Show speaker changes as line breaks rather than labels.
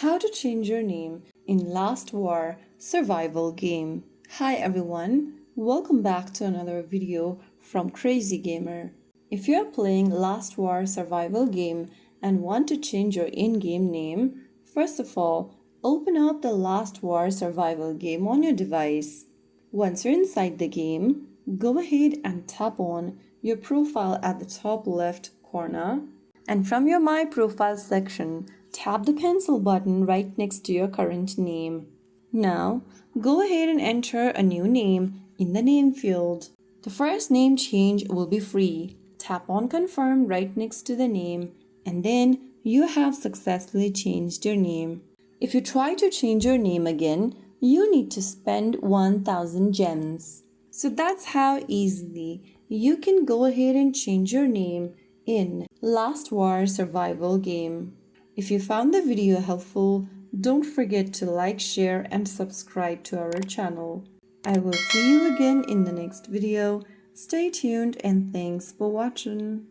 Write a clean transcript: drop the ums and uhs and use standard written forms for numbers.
How to change your name in Last War survival game. Hi everyone, welcome back to another video from Crazy Gamer. If you're playing Last War survival game and want to change your in-game name, first of all, open up the Last War survival game on your device. Once you're inside the game, go ahead and tap on your profile at the top left corner, and from your My Profile section, tap the pencil button right next to your current name. Now, go ahead and enter a new name in the name field. The first name change will be free. Tap on Confirm right next to the name, and then you have successfully changed your name. If you try to change your name again, you need to spend 1000 gems. So that's how easily you can go ahead and change your name in Last War survival game. If you found the video helpful, don't forget to like, share and subscribe to our channel. I will see you again in the next video. Stay tuned and thanks for watching.